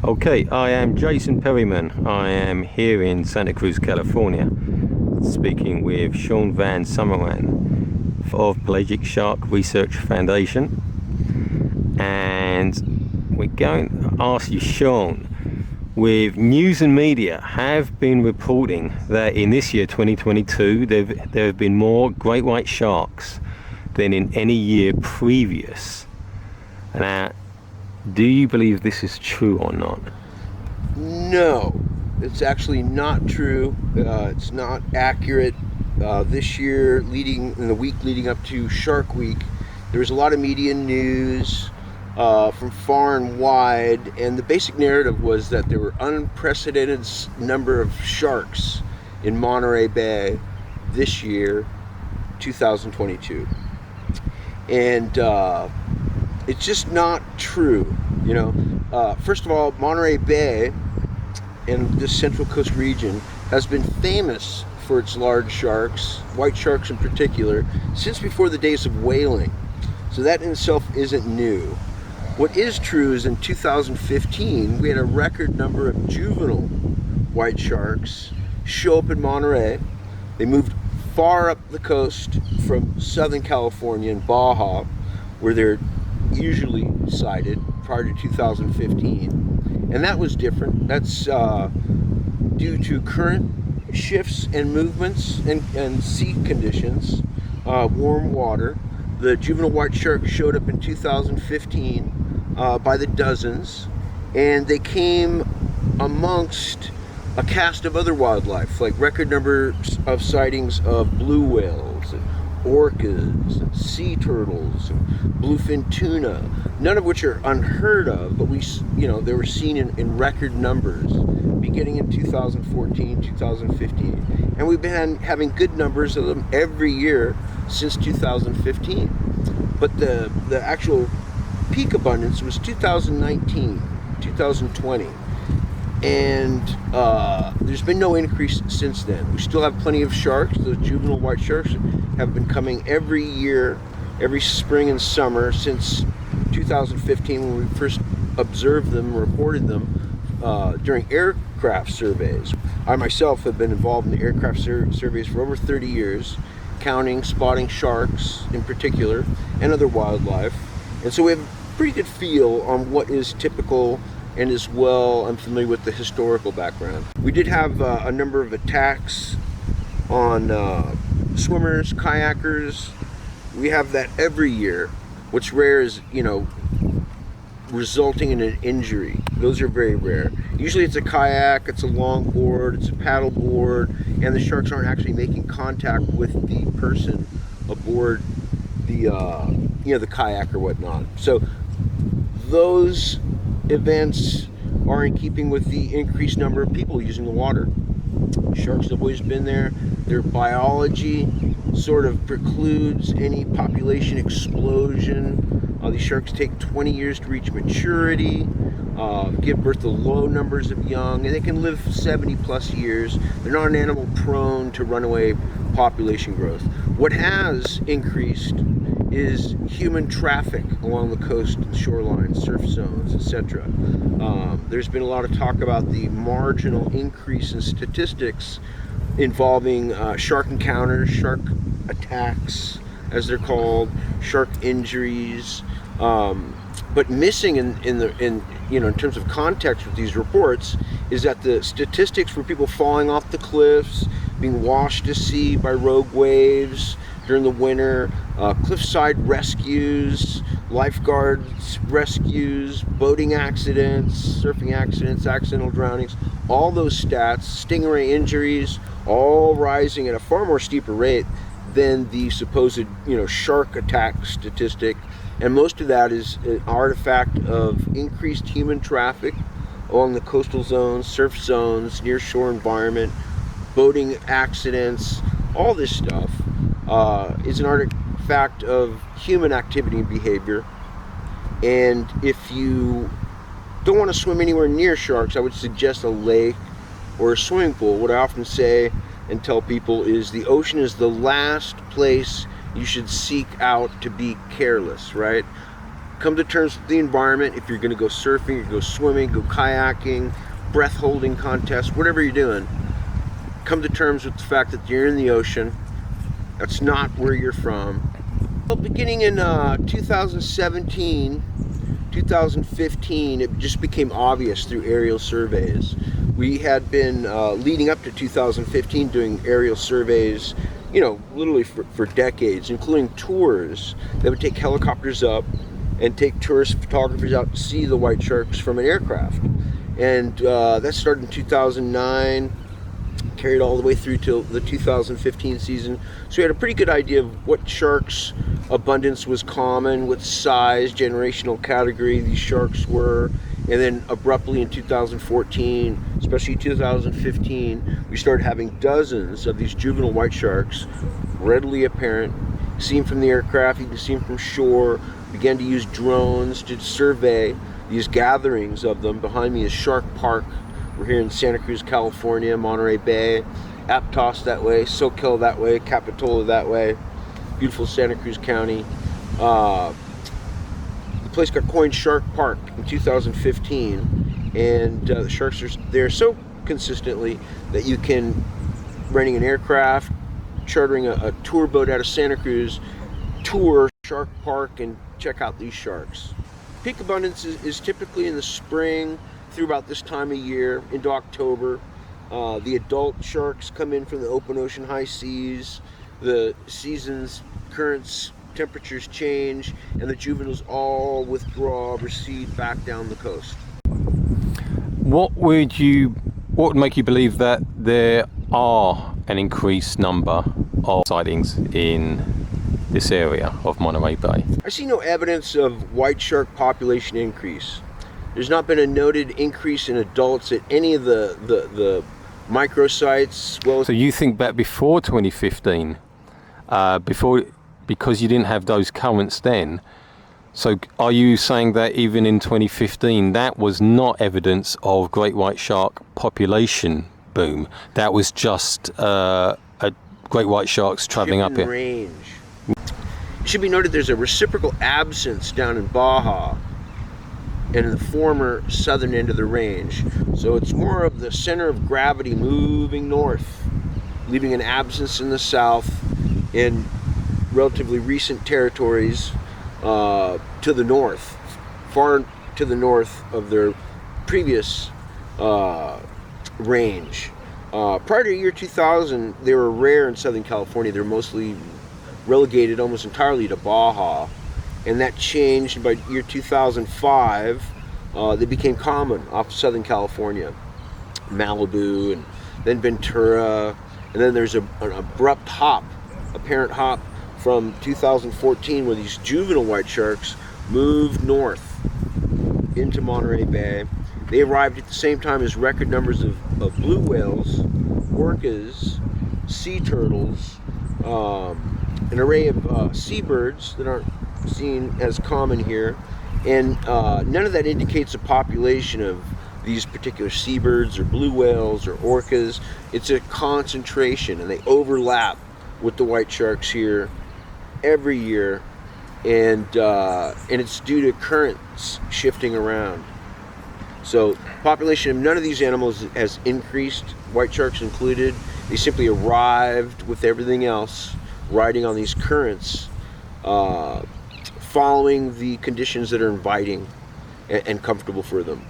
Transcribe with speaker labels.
Speaker 1: Okay, I am Jason Perryman. I am here in Santa Cruz, California, speaking with Sean Van Summerman of Pelagic Shark Research Foundation. And we're going to ask you, Sean, with news and media have been reporting that in this year, 2022, there have been more great white sharks than in any year previous. Now, do you believe this is true or not?
Speaker 2: No, it's actually not true. It's not accurate. This year, in the week leading up to Shark Week, there was a lot of media news from far and wide, and the basic narrative was that there were unprecedented number of sharks in Monterey Bay this year, 2022, and it's just not true. First of all, Monterey Bay and this Central Coast region has been famous for its large sharks, white sharks in particular, since before the days of whaling. So that in itself isn't new. What is true is in 2015, we had a record number of juvenile white sharks show up in Monterey. They moved far up the coast from Southern California and Baja, where they're usually sighted prior to 2015, and that was different. That's due to current shifts and movements and sea conditions, warm water. The juvenile white shark showed up in 2015 by the dozens, and they came amongst a cast of other wildlife, like record numbers of sightings of blue whales, orcas, and sea turtles, and bluefin tuna, none of which are unheard of, but they were seen in record numbers beginning in 2014, 2015, and we've been having good numbers of them every year since 2015. But the actual peak abundance was 2019, 2020. And there's been no increase since then. We still have plenty of sharks. Those juvenile white sharks have been coming every year, every spring and summer since 2015, when we first observed them, reported them during aircraft surveys. I myself have been involved in the aircraft surveys for over 30 years, counting, spotting sharks in particular, and other wildlife. And so we have a pretty good feel on what is typical, and as well, I'm familiar with the historical background. We did have a number of attacks on swimmers, kayakers. We have that every year. What's rare is, resulting in an injury. Those are very rare. Usually it's a kayak, it's a longboard, it's a paddle board, and the sharks aren't actually making contact with the person aboard the the kayak or whatnot. So those events are in keeping with the increased number of people using the water. Sharks have always been there. Their biology sort of precludes any population explosion. These sharks take 20 years to reach maturity, give birth to low numbers of young, and they can live 70 plus years. They're not an animal prone to runaway population growth. What has increased is human traffic along the coast and shoreline, surf zones, etc. There's been a lot of talk about the marginal increase in statistics involving shark encounters, shark attacks, as they're called, shark injuries. But missing in terms of context with these reports is that the statistics for people falling off the cliffs, being washed to sea by rogue waves during the winter, cliffside rescues, lifeguards rescues, boating accidents, surfing accidents, accidental drownings, all those stats, stingray injuries, all rising at a far more steeper rate than the supposed shark attack statistic. And most of that is an artifact of increased human traffic along the coastal zones, surf zones, near shore environment, boating accidents. All this stuff is an artifact of human activity and behavior. And if you don't want to swim anywhere near sharks, I would suggest a lake or a swimming pool. What I often say and tell people is the ocean is the last place you should seek out to be careless, right? come to terms with the environment. If you're going to go surfing, you go swimming, go kayaking, breath holding contest, whatever you're doing, come to terms with the fact that you're in the ocean. That's not where you're from. Well, beginning in 2017, 2015, it just became obvious through aerial surveys. We had been leading up to 2015 doing aerial surveys, you know, literally for decades, including tours that would take helicopters up and take tourist photographers out to see the white sharks from an aircraft. And that started in 2009, carried all the way through till the 2015 season. So we had a pretty good idea of what sharks abundance was common, what size, generational category these sharks were. And then abruptly in 2014, especially 2015, we started having dozens of these juvenile white sharks readily apparent, seen from the aircraft, you can see them from shore. Began to use drones to survey these gatherings of them. Behind me is Shark Park. We're here in Santa Cruz, California, Monterey Bay, Aptos that way, Soquel that way, Capitola that way, beautiful Santa Cruz County. The place got coined Shark Park in 2015, and the sharks are there so consistently that you can, renting an aircraft, chartering a tour boat out of Santa Cruz, tour Shark Park and check out these sharks. Peak abundance is typically in the spring through about this time of year into October. The adult sharks come in from the open ocean, high seas. The seasons, currents, temperatures change, and the juveniles all withdraw, recede back down the coast.
Speaker 1: What would make you believe that there are an increased number of sightings in this area of Monterey Bay?
Speaker 2: I see no evidence of white shark population increase. There's not been a noted increase in adults at any of the microsites. Well,
Speaker 1: so you think that before 2015, because you didn't have those currents then, so are you saying that even in 2015 that was not evidence of great white shark population boom? That was just a great white sharks traveling up here?
Speaker 2: Range. It should be noted there's a reciprocal absence down in Baja and in the former southern end of the range. So it's more of the center of gravity moving north, leaving an absence in the south in relatively recent territories to the north, far to the north of their previous range. Prior to year 2000, they were rare in Southern California. They're mostly relegated almost entirely to Baja, and that changed by year 2005. They became common off Southern California, Malibu, and then Ventura, and then there's an abrupt hop, apparent hop from 2014 where these juvenile white sharks moved north into Monterey Bay. They arrived at the same time as record numbers of blue whales, orcas, sea turtles, an array of seabirds that aren't seen as common here, and none of that indicates a population of these particular seabirds or blue whales or orcas. It's a concentration, and they overlap with the white sharks here every year, and it's due to currents shifting around. So population of none of these animals has increased, white sharks included. They simply arrived with everything else, riding on these currents, following the conditions that are inviting and comfortable for them.